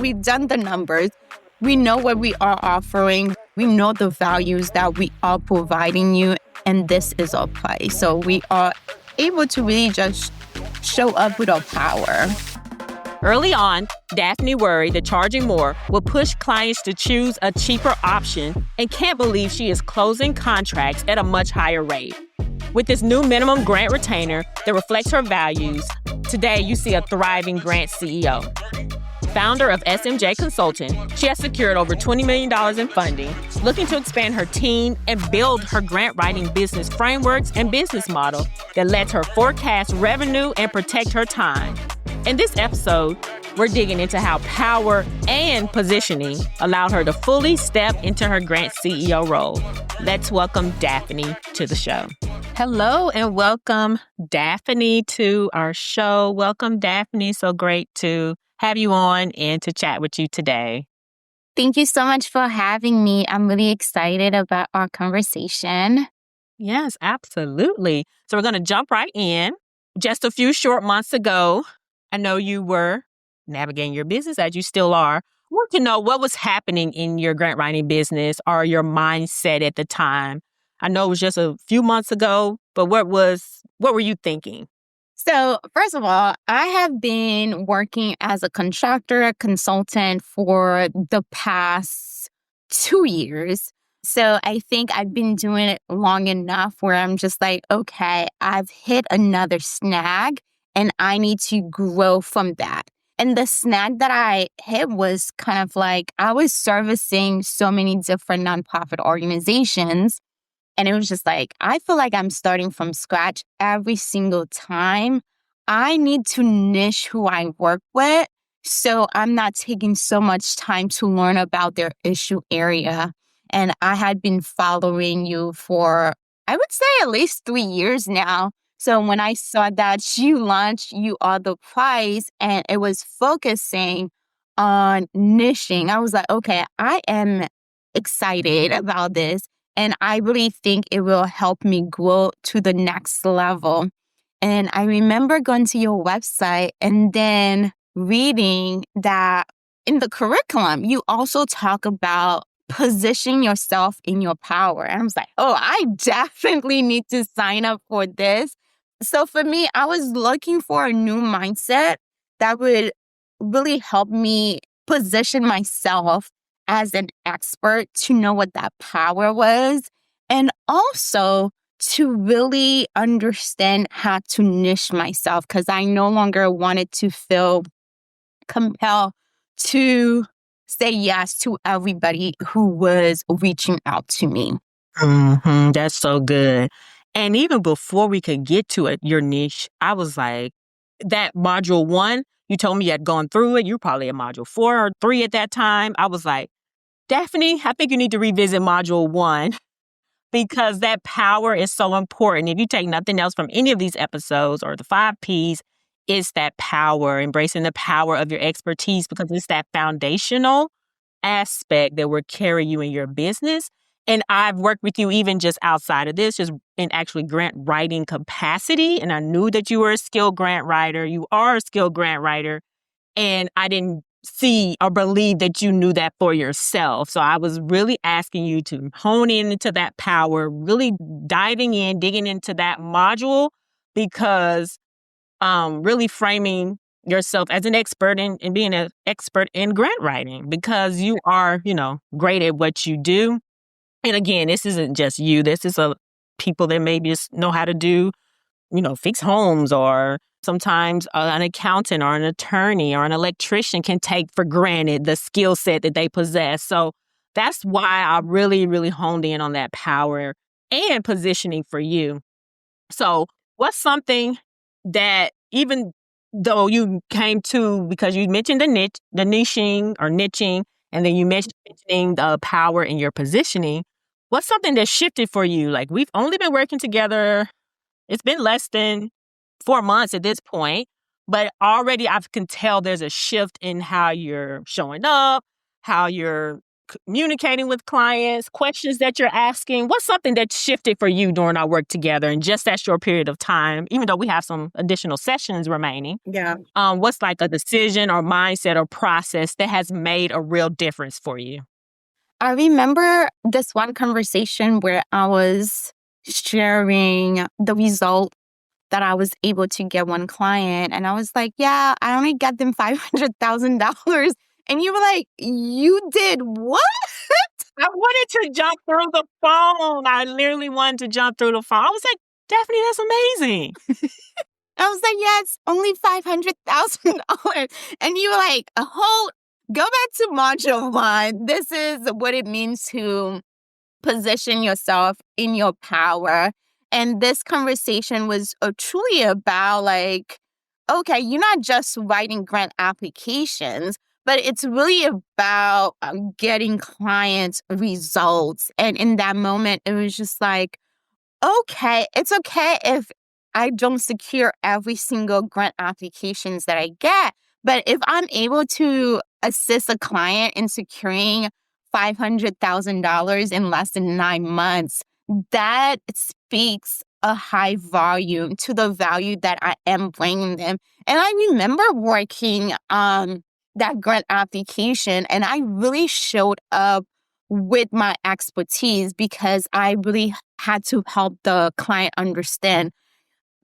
we've done the numbers. We know what we are offering. We know the values that we are providing you, and this is our play. So we are able to really just show up with our power. Early on, Daphney worried that charging more would push clients to choose a cheaper option and can't believe she is closing contracts at a much higher rate. With this new minimum grant retainer that reflects her values, today you see a thriving grant CEO. Founder of SMJ Consulting, she has secured over $20 million in funding, looking to expand her team and build her grant writing business frameworks and business model that lets her forecast revenue and protect her time. In this episode, we're digging into how power and positioning allowed her to fully step into her grant CEO role. Let's welcome Daphney to the show. Hello and welcome Daphney to our show. Welcome, Daphney. So great to have you on and to chat with you today. Thank you so much for having me. I'm really excited about our conversation. Yes, absolutely. So we're going to jump right in. Just a few short months ago, I know you were navigating your business, as you still are. I want to know what was happening in your grant writing business or your mindset at the time. I know it was just a few months ago, but what were you thinking? So, first of all, I have been working as a contractor, a consultant for the past 2 years. So I think I've been doing it long enough where I'm just like, okay, I've hit another snag and I need to grow from that. And the snag that I hit was kind of like I was servicing so many different nonprofit organizations. And it was just like, I feel like I'm starting from scratch every single time. I need to niche who I work with, so I'm not taking so much time to learn about their issue area. And I had been following you for, I would say, at least 3 years now. So when I saw that you launched You Are the Prize and it was focusing on niching, I was like, okay, I am excited about this. And I really think it will help me grow to the next level. And I remember going to your website and then reading that in the curriculum, you also talk about positioning yourself in your power. And I was like, oh, I definitely need to sign up for this. So for me, I was looking for a new mindset that would really help me position myself as an expert to know what that power was, and also to really understand how to niche myself, because I no longer wanted to feel compelled to say yes to everybody who was reaching out to me. That's so good. And even before we could get to it, your niche, I was like, that module 1, you told me you had gone through it. You were probably at module 4 or 3 at that time. I was like, Daphney, I think you need to revisit module 1 because that power is so important. If you take nothing else from any of these episodes or the 5 Ps, it's that power, embracing the power of your expertise, because it's that foundational aspect that will carry you in your business. And I've worked with you even just outside of this, just in actually grant writing capacity. And I knew that you were a skilled grant writer. You are a skilled grant writer. And I didn't see or believe that you knew that for yourself. So I was really asking you to hone in into that power, really diving in, digging into that module, because really framing yourself as an expert and being an expert in grant writing, because you are, great at what you do. And again, this isn't just you. This is people that maybe just know how to do, fix homes, or sometimes an accountant or an attorney or an electrician can take for granted the skill set that they possess. So that's why I really, really honed in on that power and positioning for you. So what's something that, even though you came to, because you mentioned the niching, and then you mentioning the power in your positioning, what's something that shifted for you? Like, we've only been working together, it's been less than 4 months at this point, but already I can tell there's a shift in how you're showing up, how you're communicating with clients, questions that you're asking? What's something that shifted for you during our work together in just that short period of time, even though we have some additional sessions remaining? Yeah. What's like a decision or mindset or process that has made a real difference for you? I remember this one conversation where I was sharing the result that I was able to get one client. And I was like, yeah, I only got them $500,000. And you were like, you did what? I wanted to jump through the phone. I literally wanted to jump through the phone. I was like, Daphney, that's amazing. I was like, yeah, it's only $500,000. And you were like, go back to module one. This is what it means to position yourself in your power. And this conversation was truly about like, okay, you're not just writing grant applications, but it's really about getting clients results. And in that moment, it was just like, okay, it's okay if I don't secure every single grant applications that I get, but if I'm able to assist a client in securing $500,000 in less than 9 months, that speaks a high volume to the value that I am bringing them. And I remember working on that grant application, and I really showed up with my expertise because I really had to help the client understand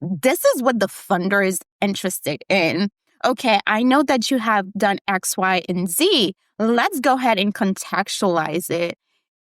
this is what the funder is interested in. Okay, I know that you have done X, Y, and Z. Let's go ahead and contextualize it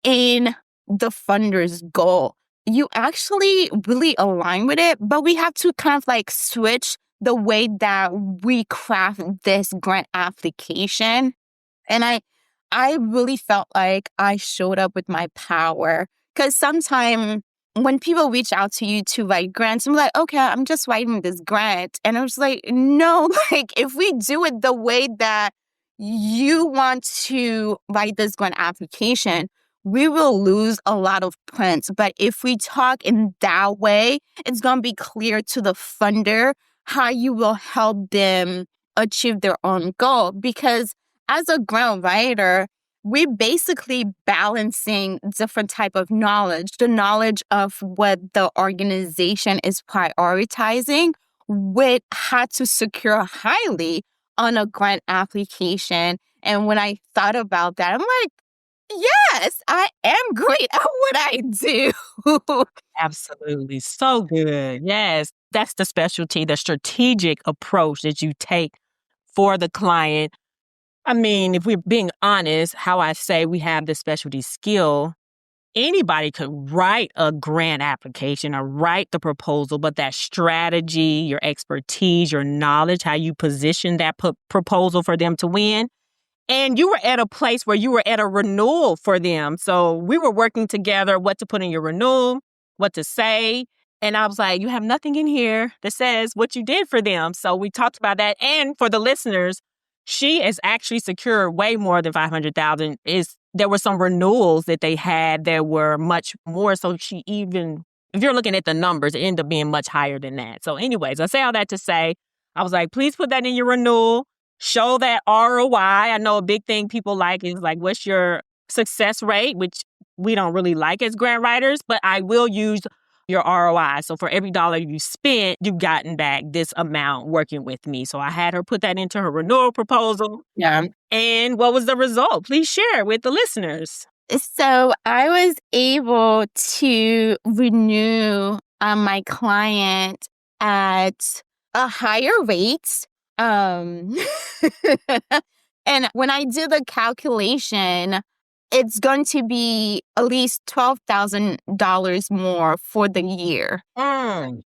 in the funder's goal. You actually really align with it, but we have to kind of like switch the way that we craft this grant application. And I really felt like I showed up with my power. Because sometimes when people reach out to you to write grants, I'm like, okay, I'm just writing this grant. And I was like, no, like if we do it the way that you want to write this grant application, we will lose a lot of prints. But if we talk in that way, it's going to be clear to the funder how you will help them achieve their own goal. Because as a grant writer, we're basically balancing different type of knowledge, the knowledge of what the organization is prioritizing with how to secure highly on a grant application. And when I thought about that, I'm like, yes, I am great at what I do. Absolutely. So good. Yes. That's the specialty, the strategic approach that you take for the client. I mean, if we're being honest, how I say we have this specialty skill, anybody could write a grant application or write the proposal, but that strategy, your expertise, your knowledge, how you position that proposal for them to win. And you were at a place where you were at a renewal for them. So we were working together, what to put in your renewal, what to say. And I was like, you have nothing in here that says what you did for them. So we talked about that. And for the listeners, she has actually secured way more than $500,000. There were some renewals that they had that were much more. So she even, if you're looking at the numbers, it ended up being much higher than that. So anyways, I say all that to say, I was like, please put that in your renewal. Show that ROI. I know a big thing people like is like, what's your success rate, which we don't really like as grant writers, but I will use your ROI. So for every dollar you spent, you've gotten back this amount working with me. So I had her put that into her renewal proposal. Yeah. And what was the result? Please share with the listeners. So I was able to renew my client at a higher rate. And when I do the calculation, it's going to be at least $12,000 more for the year.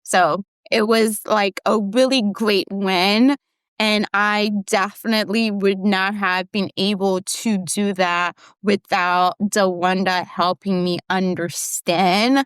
So it was like a really great win. And I definitely would not have been able to do that without DeWanda helping me understand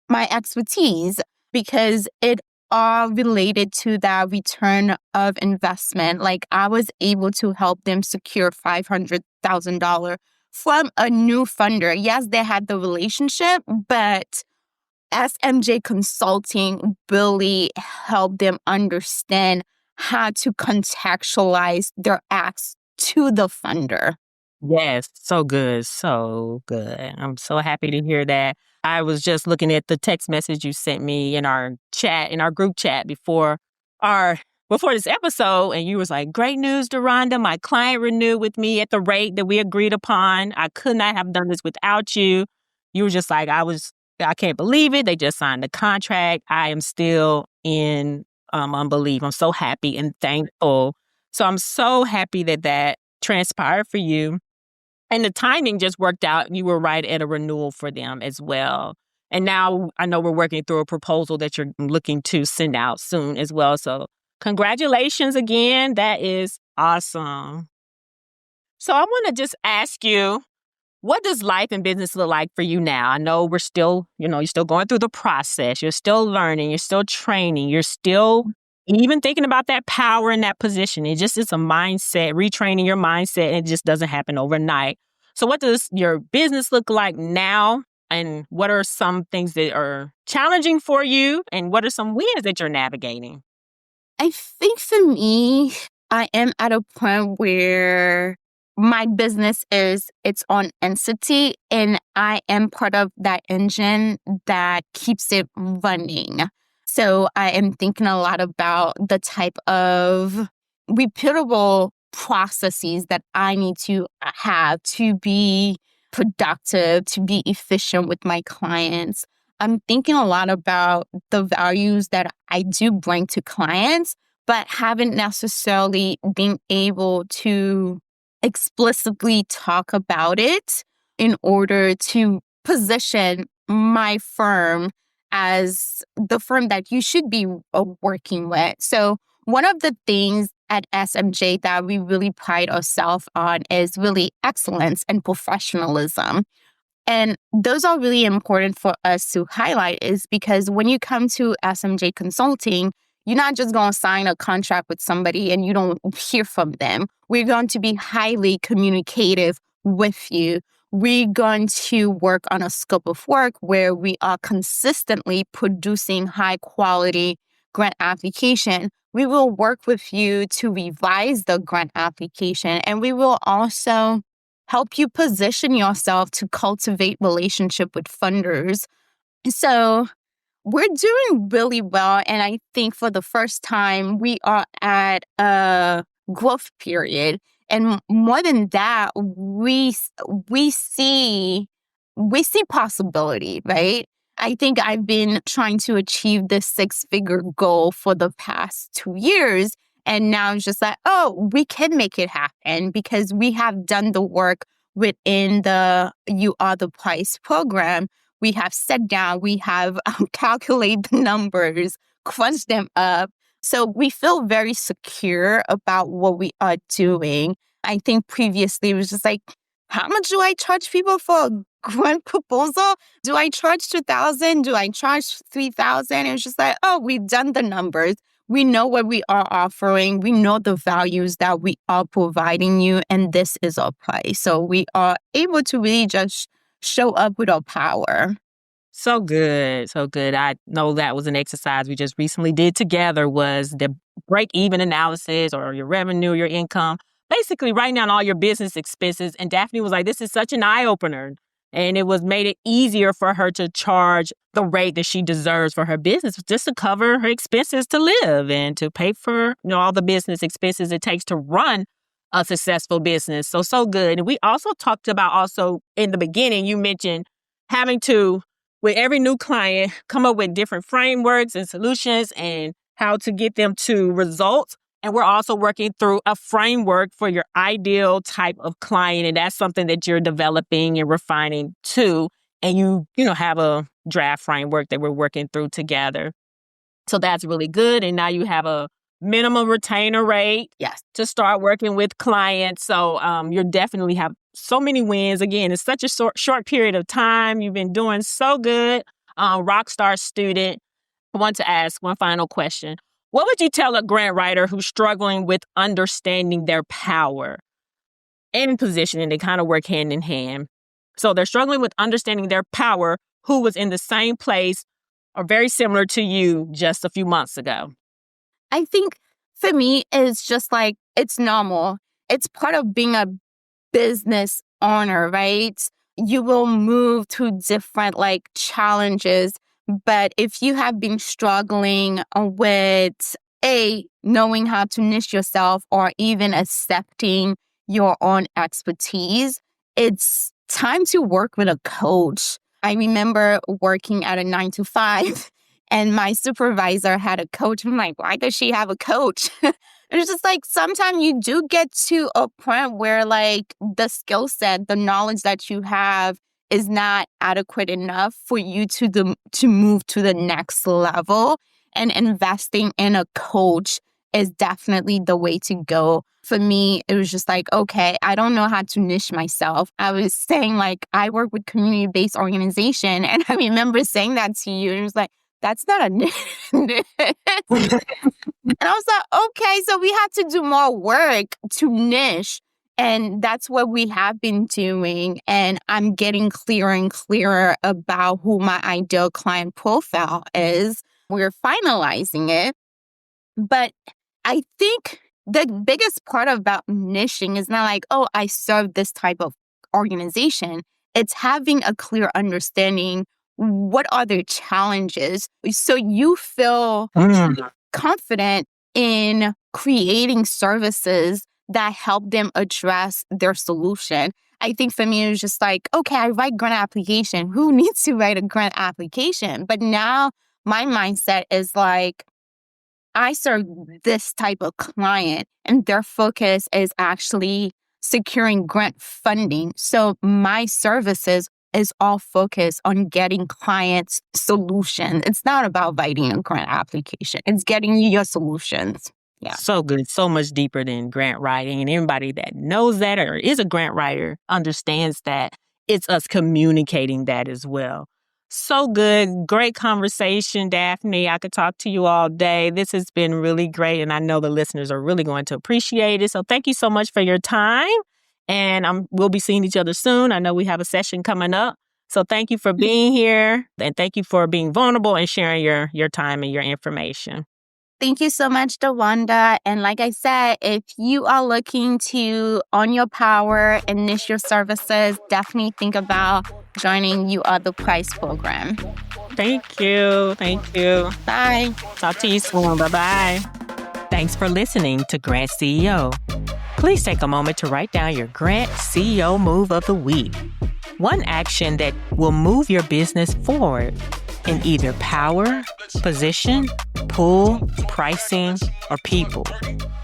my expertise, because it all related to that return of investment. Like I was able to help them secure $500,000 from a new funder. Yes, they had the relationship, but SMJ Consulting really helped them understand how to contextualize their acts to the funder. Yes, so good, so good. I'm so happy to hear that. I was just looking at the text message you sent me in our chat, in our group chat our before this episode, and you was like, "Great news, Deronda. My client renewed with me at the rate that we agreed upon. I could not have done this without you." You were just like, I can't believe it. They just signed the contract. I am still in unbelief. I'm so happy and thankful. So I'm so happy that that transpired for you. And the timing just worked out. You were right at a renewal for them as well. And now I know we're working through a proposal that you're looking to send out soon as well. So congratulations again. That is awesome. So I want to just ask you, what does life and business look like for you now? I know we're still, you're still going through the process. You're still learning. You're still training. You're still even thinking about that power in that position. It just is a mindset, retraining your mindset. And it just doesn't happen overnight. So what does your business look like now? And what are some things that are challenging for you? And what are some wins that you're navigating? I think for me, I am at a point where my business is its own entity and I am part of that engine that keeps it running. So I am thinking a lot about the type of repeatable processes that I need to have to be productive, to be efficient with my clients. I'm thinking a lot about the values that I do bring to clients, but haven't necessarily been able to explicitly talk about it in order to position my firm as the firm that you should be working with. So one of the things at SMJ that we really pride ourselves on is really excellence and professionalism. And those are really important for us to highlight is because when you come to SMJ Consulting, you're not just going to sign a contract with somebody and you don't hear from them. We're going to be highly communicative with you. We're going to work on a scope of work where we are consistently producing high quality grant application. We will work with you to revise the grant application, and we will also help you position yourself to cultivate relationship with funders. So we're doing really well. And I think for the first time, we are at a growth period. And more than that, we see possibility, right? I think I've been trying to achieve this 6-figure goal for the past 2 years. And now it's just like, oh, we can make it happen because we have done the work within the You Are the Price program. We have sat down, we have calculated the numbers, crunched them up. So we feel very secure about what we are doing. I think previously it was just like, how much do I charge people for a grant proposal? Do I charge 2,000? Do I charge 3,000? It was just like, oh, we've done the numbers. We know what we are offering. We know the values that we are providing you, and this is our price. So we are able to really just show up with our power. So good. So good. I know that was an exercise we just recently did together was the break-even analysis or your revenue, your income, basically writing down all your business expenses. And Daphne was like, this is such an eye-opener. And it was made it easier for her to charge the rate that she deserves for her business just to cover her expenses to live and to pay for, all the business expenses it takes to run a successful business. So good. And we also talked about also in the beginning, you mentioned having to, with every new client, come up with different frameworks and solutions and how to get them to results. And we're also working through a framework for your ideal type of client. And that's something that you're developing and refining too. And you have a draft framework that we're working through together. So that's really good. And now you have a minimum retainer rate to start working with clients. So you definitely have so many wins. Again, it's such a short period of time. You've been doing so good. Rockstar student. I want to ask one final question. What would you tell a grant writer who's struggling with understanding their power and positioning? They kind of work hand in hand. So they're struggling with understanding their power, who was in the same place or very similar to you just a few months ago. I think for me, it's just like, it's normal. It's part of being a business owner, right? You will move to different challenges. But if you have been struggling with knowing how to niche yourself or even accepting your own expertise, it's time to work with a coach. I remember working at a 9 to 5 and my supervisor had a coach. I'm like, why does she have a coach? It's just sometimes you do get to a point where the skill set, the knowledge that you have is not adequate enough for you to move to the next level. And investing in a coach is definitely the way to go. For me, it was just okay, I don't know how to niche myself. I was saying I work with community-based organization. And I remember saying that to you. And it was that's not a niche. And I was okay, so we have to do more work to niche. And that's what we have been doing. And I'm getting clearer and clearer about who my ideal client profile is. We're finalizing it. But I think the biggest part about niching is not I serve this type of organization. It's having a clear understanding. What are their challenges? So you feel confident in creating services that help them address their solution. I think for me, it was just okay, I write grant application. Who needs to write a grant application? But now my mindset is I serve this type of client and their focus is actually securing grant funding. So my services is all focused on getting clients solutions. It's not about writing a grant application. It's getting you your solutions. Yeah. So good. So much deeper than grant writing. And anybody that knows that or is a grant writer understands that it's us communicating that as well. So good. Great conversation, Daphney. I could talk to you all day. This has been really great. And I know the listeners are really going to appreciate it. So thank you so much for your time. And we'll be seeing each other soon. I know we have a session coming up. So thank you for being here. And thank you for being vulnerable and sharing your time and your information. Thank you so much, DeWanda. And like I said, if you are looking to own your power and niche your services, definitely think about joining You Are the Price program. Thank you. Thank you. Bye. Talk to you soon. Bye-bye. Thanks for listening to Grant CEO. Please take a moment to write down your Grant CEO move of the week. One action that will move your business forward in either power, position, pull, pricing, or people.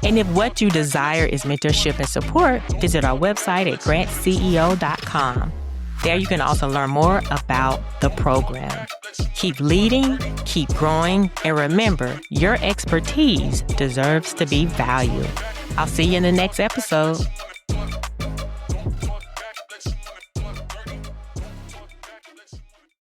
And if what you desire is mentorship and support, visit our website at grantceo.com. There you can also learn more about the program. Keep leading, keep growing, and remember, your expertise deserves to be valued. I'll see you in the next episode.